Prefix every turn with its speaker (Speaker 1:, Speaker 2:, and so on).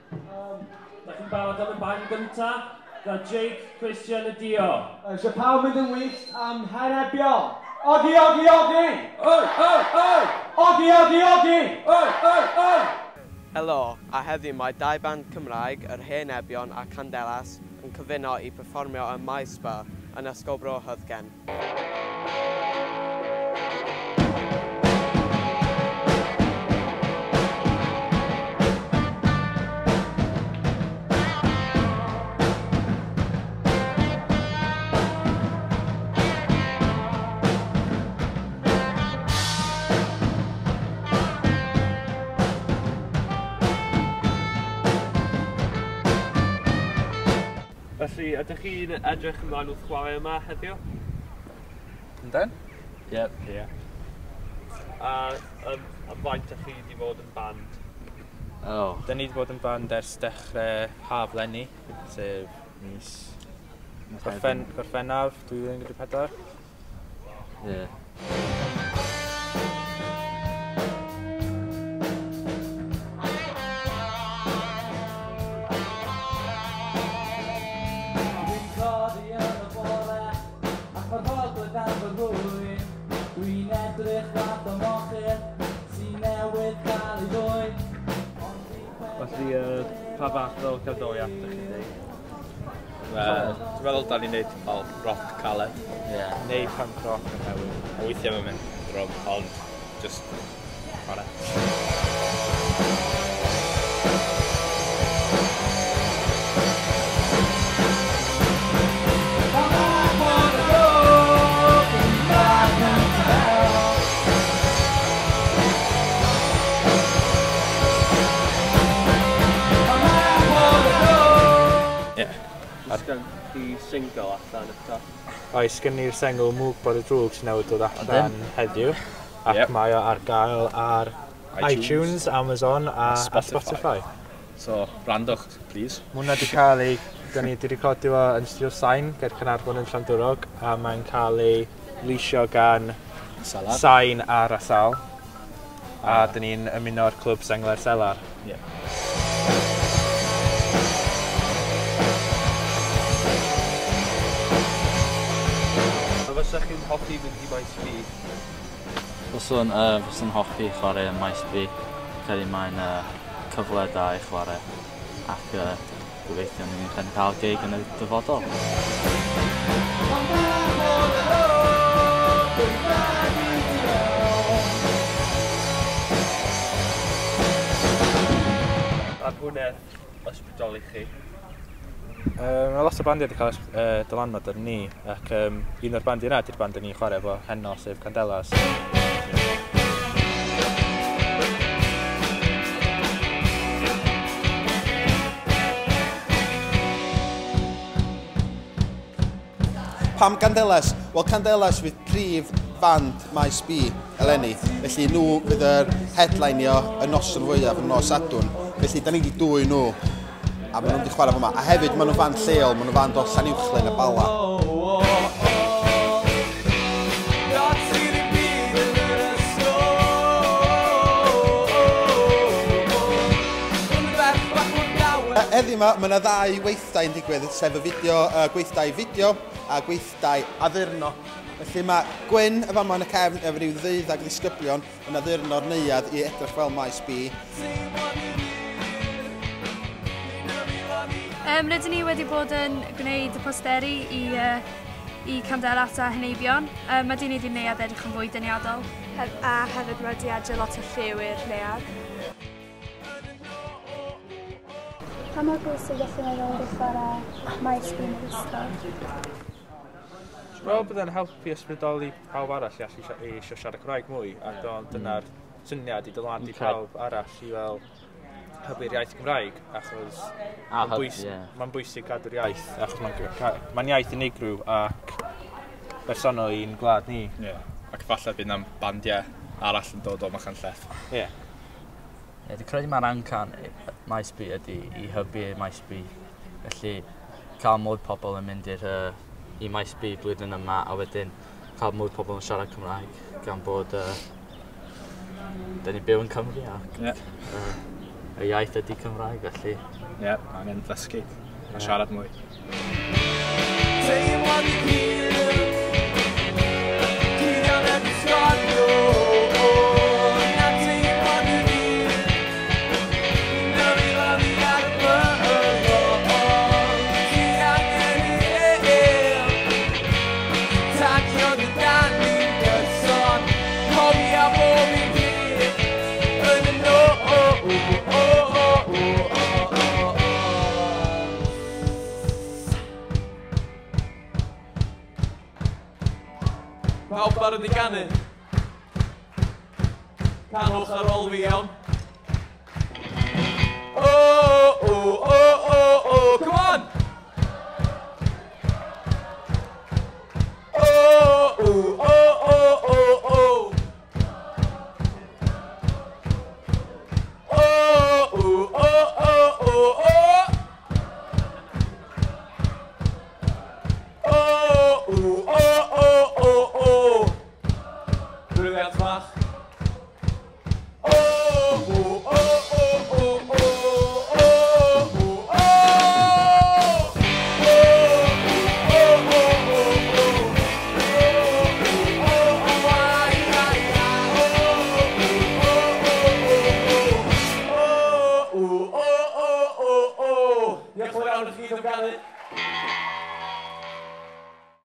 Speaker 1: Da chi'n barod am y band gyntaf, gyda Jake, Christian a Dio.
Speaker 2: Eisiau pawb mynd yn wyllt am henebion. Ogi, ogi, ogi!
Speaker 1: Oi, oi, oi!
Speaker 2: Ogi, ogi, ogi!
Speaker 1: Oi, oi, oi!
Speaker 3: Helo, a heddiw mae dau band Cymraeg, yr Henebion a Candelas, yn cyfuno i perfformio ym Maes yn Ysgol Bro Hyddgen.
Speaker 1: Felly, ydych chi'n edrych ymlaen wrth chwarae yma heddiw?
Speaker 4: Yndan?
Speaker 1: Yep. Yeah. A faint ydych chi wedi bod yn band?
Speaker 4: Da ni wedi bod yn band ers dechrau haf lenni, sef mis Gorffennaf 2014.
Speaker 5: Ie.
Speaker 6: Dwi'n edrych at y mochyn sy'n newydd cael ei ddwy.
Speaker 1: Felly, pa fath o cerddoriaeth ydych chi'n neud?
Speaker 7: Dwi'n meddwl da ni'n neud fel rock caled.
Speaker 4: Neu punk rock yn newydd.
Speaker 7: A weithiau mae'n mynd drum, ond just chwarae.
Speaker 1: Oes gen chi single allan eto?
Speaker 4: Oes, gen ni'r sengl Mwg Bod y Drwg sy'n newydd dod allan heddiw. Ac mae o ar gael ar iTunes, Amazon a Spotify.
Speaker 7: So, brandwch, please.
Speaker 4: Mwna wedi cael ei, da ni wedi recordio o yn Studio Sain, ger Cynarfon yn Llandwrog, a mae'n cael ei leisio gan Sain a Rasal. A da ni'n ymuno'r clwb Sengler Selar.
Speaker 1: Fysa chi'n hoffi mynd i Maes B?
Speaker 5: Fyswn hoffi chwarae yn Maes B. Credu mae'n cyfle da i chwarae ac gobeithio ni'n cael gig yn y dyfodol.
Speaker 1: A hwnna'n ysbrydoli chi?
Speaker 4: Mae lot o bandiau wedi cael dylanwad ar ni, ac un o'r bandiau yna ydy'r band ni'n chwarae efo heno, sef Candelas.
Speaker 8: Pam Candelas? Wel, Candelas fydd prif band Maes B eleni. Felly nhw fydd yr headlineio y noson fwyaf yn nos Sadwrn. Felly da ni wedi dwy nhw. A maen nhw wedi chwarae fo yma. A hefyd maen nhw'n fan lleol, maen nhw'n fan o Llanuwchlyn y Bala. Heddi yma, mae yna ddau weithdau yn digwydd, sef y gweithdau fideo a gweithdau addurno. Felly mae Gwyn y fama yn y cefn efo ryw ddeuddag ddisgyblion yn addurno'r neuad i edrych fel Maes B.
Speaker 9: Rydyn ni wedi bod yn gwneud y posteri i Candelas a Henebion. Mae di wneud i'r neuad edrych yn fwy dyniadol.
Speaker 10: A hefyd mae wedi adre lot o lliw i'r neuad.
Speaker 9: Pa mor bwysig ydych chi'n meddwl i chwarae Maes B yn yr ysgol?
Speaker 4: Wel, byddai'n helpu ysbrydoli pawb arall i eisiau siarad Cymraeg mwy, a dyna'r syniad i dylanwadu pawb arall i fel hybu'r iaith Gymraeg, achos mae'n bwysig cadw'r iaith, achos mae'n iaith unigryw ac bersonol i'n gwlad ni.
Speaker 7: Ac falle bydd yna'n bandiau arall yn dod o Machynlleth.
Speaker 5: Dwi'n credu mae'r ancan Maes B ydy i hybu Maes B. Felly cael mwy pobl yn mynd i Maes B blwyddyn yma, a wedyn cael mwy pobl yn siarad Cymraeg gan bod da ni byw yn Cymru ac y iaith ydy Cymraeg, felly.
Speaker 7: Ie, angen ddysgu a siarad mwy.
Speaker 6: Teimlad i hir, cyddion yn ysgolio. Na teimlad i hir, nyrwydd i ar y blynyddoedd. Ti angen i tacio dy dan ni'n gyson, cofio bob un dydd yn y Pawb barod i ganu. Canwch ar ôl fi iawn. Come on! Briliant fach. Diolch yn fawr i chi am gael.